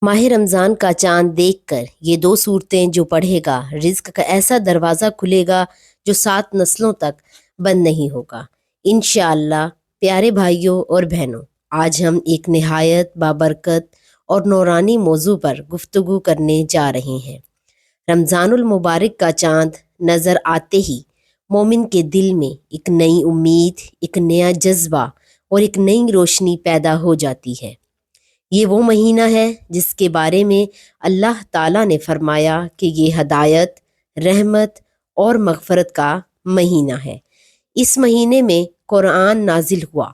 माह रमज़ान का चाँद देखकर ये दो सूरतें जो पढ़ेगा, रिज़्क का ऐसा दरवाज़ा खुलेगा जो 7 नस्लों तक बंद नहीं होगा। इंशाअल्लाह। प्यारे भाइयों और बहनों, आज हम एक निहायत बाबरकत और नूरानी मौजू पर गुफ्तगू करने जा रहे हैं। रमज़ानुल मुबारक का चाँद नज़र आते ही मोमिन के दिल में एक नई उम्मीद, एक नया जज्बा और एक नई रोशनी पैदा हो जाती है। ये वो महीना है जिसके बारे में अल्लाह ताला ने फरमाया कि ये हदायत, रहमत और मग़फ़रत का महीना है। इस महीने में कुरान नाजिल हुआ।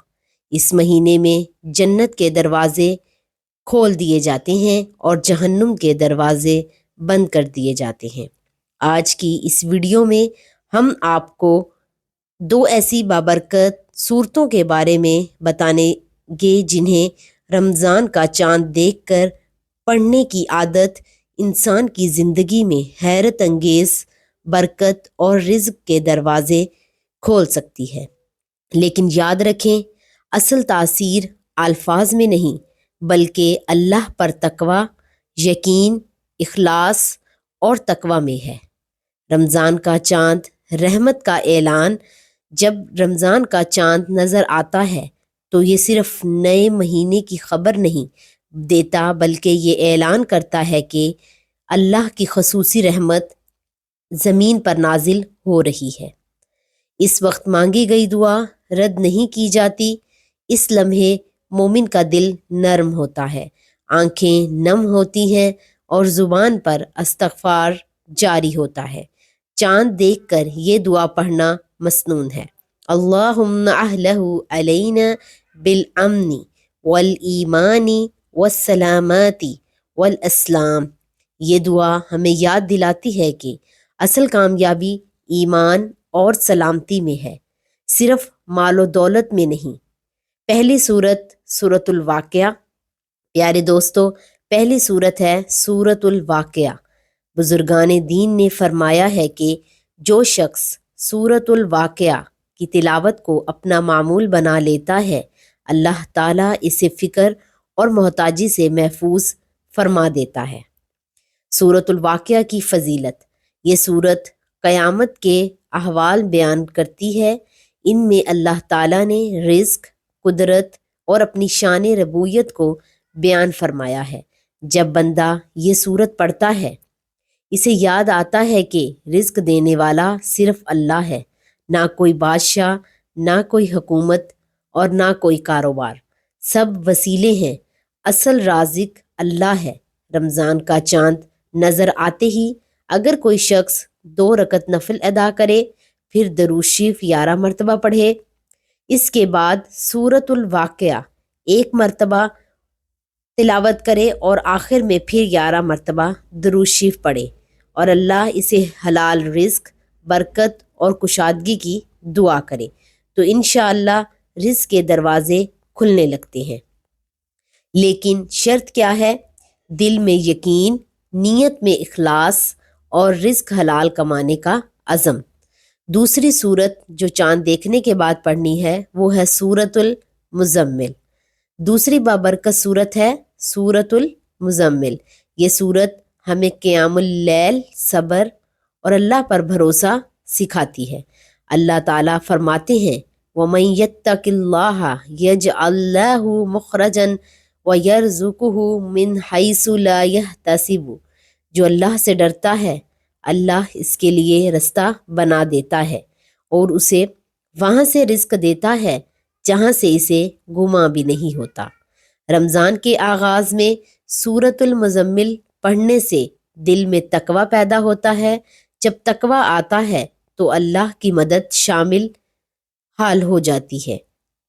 इस महीने में जन्नत के दरवाज़े खोल दिए जाते हैं और जहन्नुम के दरवाज़े बंद कर दिए जाते हैं। आज की इस वीडियो में हम आपको दो ऐसी बाबरकत सूरतों के बारे में बतानेंगे जिन्हें रमज़ान का चाँद देखकर पढ़ने की आदत इंसान की ज़िंदगी में हैरत अंगेज़ बरकत और रिज़्क के दरवाज़े खोल सकती है। लेकिन याद रखें, असल तासीर अल्फाज में नहीं बल्कि अल्लाह पर तकवा, यकीन, इखलास और तकवा में है। रमज़ान का चाँद रहमत का ऐलान। जब रमज़ान का चाँद नज़र आता है तो ये सिर्फ नए महीने की खबर नहीं देता बल्कि ये ऐलान करता है कि अल्लाह की खसूसी रहमत ज़मीन पर नाजिल हो रही है। इस वक्त मांगी गई दुआ रद्द नहीं की जाती। इस लम्हे मोमिन का दिल नर्म होता है, आंखें नम होती हैं और ज़ुबान पर इस्तग़फ़ार जारी होता है। चाँद देखकर ये दुआ पढ़ना मसनून है। अल्लाहुम्मा अहलहु अलैना बिल अमनी वल ईमानी वस्सलामती वल अस्लाम। ये दुआ हमें याद दिलाती है कि असल कामयाबी ईमान और सलामती में है, सिर्फ मालो दौलत में नहीं। पहली सूरत सूरतुल वाक़िया। प्यारे दोस्तों, पहली सूरत है सूरतुल वाक़िया। बुजुर्गान दीन ने फरमाया है कि जो शख्स सूरतुल वाक़िया की तिलावत को अपना मामूल बना लेता है, अल्लाह ताला इसे फ़िक्र और मोहताजी से महफूज फरमा देता है। सूरतुल वाक़िया की फ़जीलत। ये सूरत क़यामत के अहवाल बयान करती है। इनमें अल्लाह ताला ने रिज़्क, कुदरत और अपनी शान रबूबियत को बयान फरमाया है। जब बंदा ये सूरत पढ़ता है, इसे याद आता है कि रिज़्क देने वाला सिर्फ अल्लाह है, ना कोई बादशाह, ना कोई हुकूमत और ना कोई कारोबार। सब वसीले हैं, असल राज़िक अल्लाह है। रमज़ान का चाँद नज़र आते ही अगर कोई शख्स 2 रकत नफल अदा करे, फिर दरूद शरीफ 11 मरतबा पढ़े, इसके बाद सूरतुल वाक़िया 1 मरतबा तिलावत करे और आखिर में फिर 11 मरतबा दरूद शरीफ पढ़े और अल्लाह इसे हलाल रिज़्क, बरकत और कुशादगी की दुआ करे, तो इंशाअल्लाह रिज़्क के दरवाज़े खुलने लगते हैं। लेकिन शर्त क्या है? दिल में यकीन, नीयत में इखलास और रिज़्क हलाल कमाने का अज़म। दूसरी सूरत जो चाँद देखने के बाद पढ़नी है वो है सूरतुल मुज़म्मिल। दूसरी बाबरकत सूरत है सूरतुल मुज़म्मिल। ये सूरत हमें क़ियामुल लैल, सब्र और अल्लाह पर भरोसा सिखाती है। अल्लाह ताला फरमाते हैं, वमन यत्तक़िल्लाह यजअल लहू मख़रजन व यरज़ुक़हू मिन हैसु ला यहतसिब। जो अल्लाह से डरता है, अल्लाह इसके लिए रास्ता बना देता है और उसे वहाँ से रिज़्क देता है जहाँ से इसे गुमा भी नहीं होता। रमज़ान के आगाज़ में सूरतुल मुज़म्मिल पढ़ने से दिल में तकवा पैदा होता है। जब तकवा आता है तो अल्लाह की मदद शामिल हाल हो जाती है।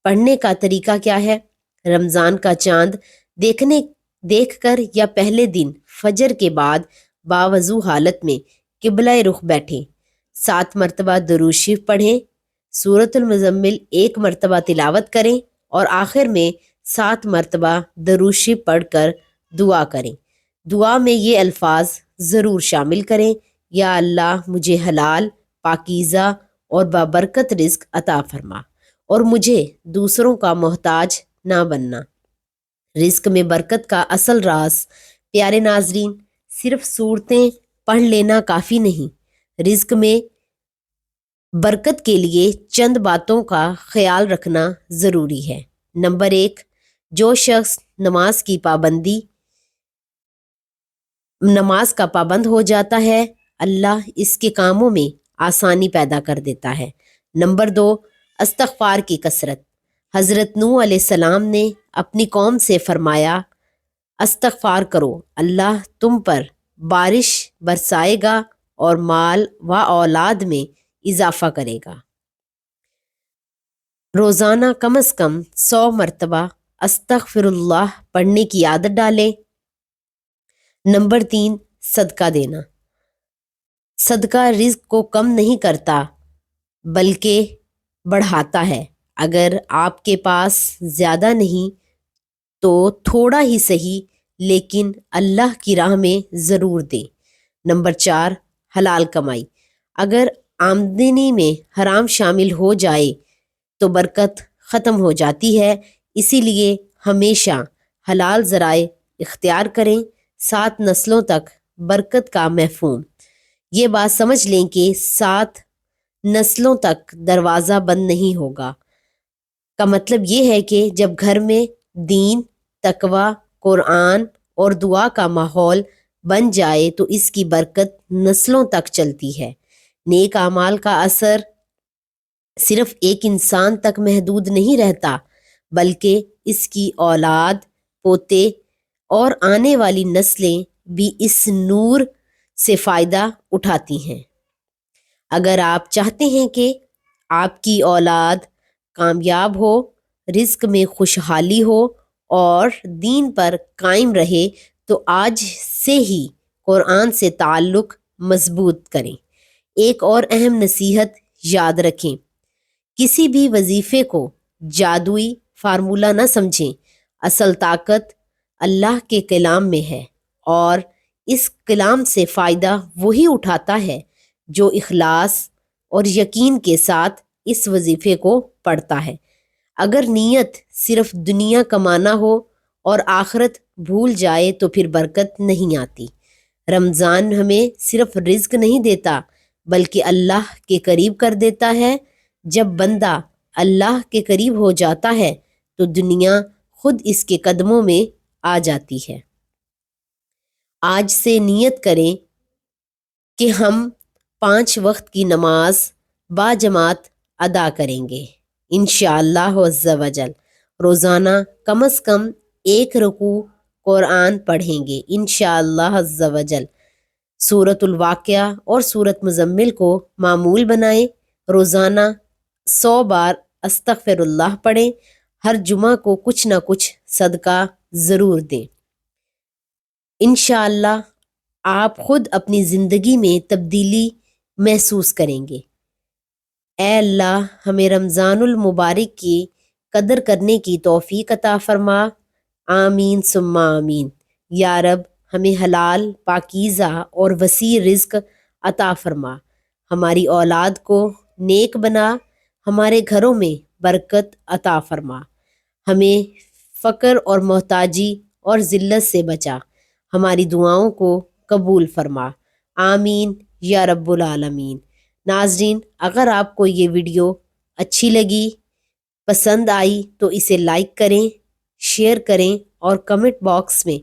पढ़ने का तरीका क्या है? रमज़ान का चाँद देखकर या पहले दिन फजर के बाद बावजू हालत में किबला रुख बैठें, 7 मरतबा दरूद शरीफ पढ़ें, सूरतुल मुज़म्मिल 1 मरतबा तिलावत करें और आखिर में 7 मरतबा दरूद शरीफ पढ़कर दुआ करें। दुआ में ये अल्फाज ज़रूर शामिल करें, या अल्लाह मुझे हलाल, पाकीज़ा और बाबरकत रिज़्क अता फरमा और मुझे दूसरों का मोहताज ना बनना। रिज़्क में बरकत का असल राज پیارے ناظرین، صرف صورتیں پڑھ لینا کافی نہیں، رزق میں برکت کے لیے چند باتوں کا خیال رکھنا ضروری ہے۔ نمبر 1، جو شخص نماز کا پابند ہو جاتا ہے، اللہ اس کے کاموں میں آسانی پیدا کر دیتا ہے۔ نمبر 2، استغفار کی کثرت۔ حضرت نوح علیہ السلام نے اپنی قوم سے فرمایا، استغفار کرو، اللہ تم پر بارش برسائے گا اور مال و اولاد میں اضافہ کرے گا۔ روزانہ کم از کم 100 مرتبہ استغفر اللہ پڑھنے کی عادت ڈالیں۔ نمبر 3، صدقہ دینا۔ صدقہ رزق کو کم نہیں کرتا بلکہ بڑھاتا ہے۔ اگر آپ کے پاس زیادہ نہیں تو تھوڑا ہی صحیح، لیکن اللہ کی راہ میں ضرور دیں۔ نمبر 4، حلال کمائی۔ اگر آمدنی میں حرام شامل ہو جائے تو برکت ختم ہو جاتی ہے، اسی لیے ہمیشہ حلال ذرائع اختیار کریں۔ 7 نسلوں تک برکت کا مفہوم۔ یہ بات سمجھ لیں کہ 7 نسلوں تک دروازہ بند نہیں ہوگا کا مطلب یہ ہے کہ جب گھر میں دین، تقوی، قرآن اور دعا کا ماحول بن جائے تو اس کی برکت نسلوں تک چلتی ہے۔ نیک اعمال کا اثر صرف ایک انسان تک محدود نہیں رہتا بلکہ اس کی اولاد، پوتے اور آنے والی نسلیں بھی اس نور سے فائدہ اٹھاتی ہیں۔ اگر آپ چاہتے ہیں کہ آپ کی اولاد کامیاب ہو، رزق میں خوشحالی ہو اور دین پر قائم رہے تو آج سے ہی قرآن سے تعلق مضبوط کریں۔ ایک اور اہم نصیحت یاد رکھیں، کسی بھی وظیفے کو جادوئی فارمولہ نہ سمجھیں۔ اصل طاقت اللہ کے کلام میں ہے اور اس کلام سے فائدہ وہی اٹھاتا ہے جو اخلاص اور یقین کے ساتھ اس وظیفے کو پڑھتا ہے۔ اگر نیت صرف دنیا کمانا ہو اور آخرت بھول جائے تو پھر برکت نہیں آتی۔ رمضان ہمیں صرف رزق نہیں دیتا بلکہ اللہ کے قریب کر دیتا ہے۔ جب بندہ اللہ کے قریب ہو جاتا ہے تو دنیا خود اس کے قدموں میں آ جاتی ہے۔ آج سے نیت کریں کہ ہم 5 وقت کی نماز باجماعت ادا کریں گے انشاءاللہ عز و جل۔ روزانہ کم از کم 1 رکوع قرآن پڑھیں گے انشاءاللہ عز و جل۔ سورۃ الواقعہ اور سورۃ مزمل کو معمول بنائیں۔ روزانہ 100 بار استغفر اللہ پڑھیں۔ ہر جمعہ کو کچھ نہ کچھ صدقہ ضرور دیں۔ انشاءاللہ آپ خود اپنی زندگی میں تبدیلی محسوس کریں گے۔ اے اللہ ہمیں رمضان المبارک کی قدر کرنے کی توفیق عطا فرما، آمین ثم آمین۔ یا رب ہمیں حلال، پاکیزہ اور وسیع رزق عطا فرما، ہماری اولاد کو نیک بنا، ہمارے گھروں میں برکت عطا فرما، ہمیں فقر اور محتاجی اور ذلت سے بچا، ہماری دعاؤں کو قبول فرما، آمین یا رب العالمین۔ ناظرین، اگر آپ کو یہ ویڈیو اچھی لگی، پسند آئی تو اسے لائک کریں، شیئر کریں اور کمنٹ باکس میں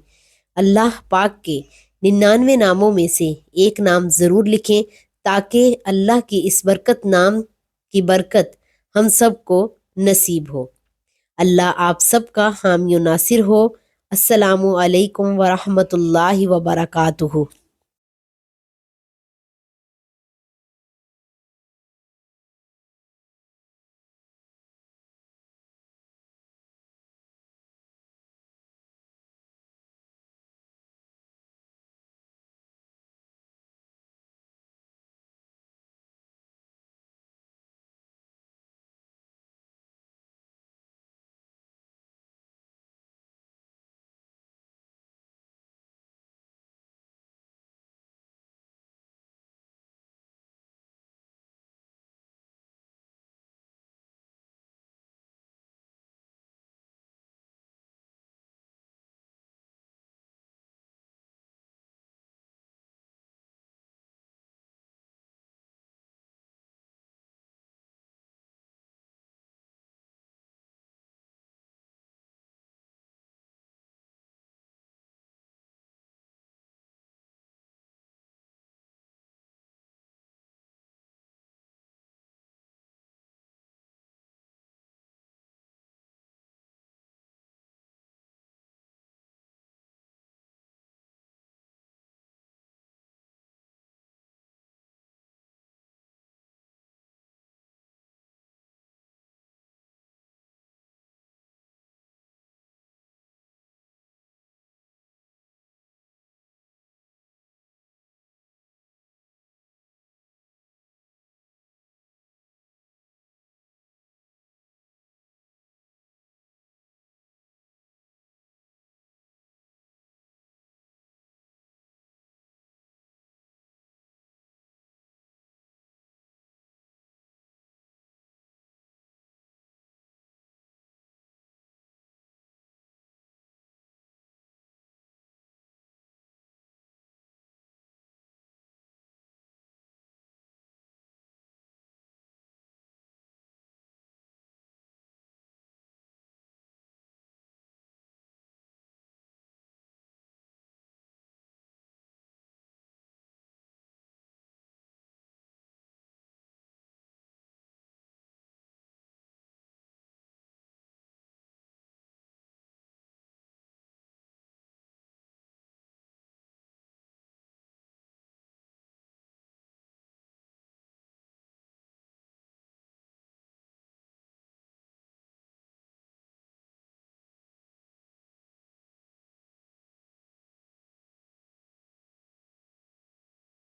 اللہ پاک کے 99 ناموں میں سے ایک نام ضرور لکھیں تاکہ اللہ کی اس برکت نام کی برکت ہم سب کو نصیب ہو۔ اللہ آپ سب کا حامی و ناصر ہو۔ السلام علیکم ورحمۃ اللہ وبرکاتہ۔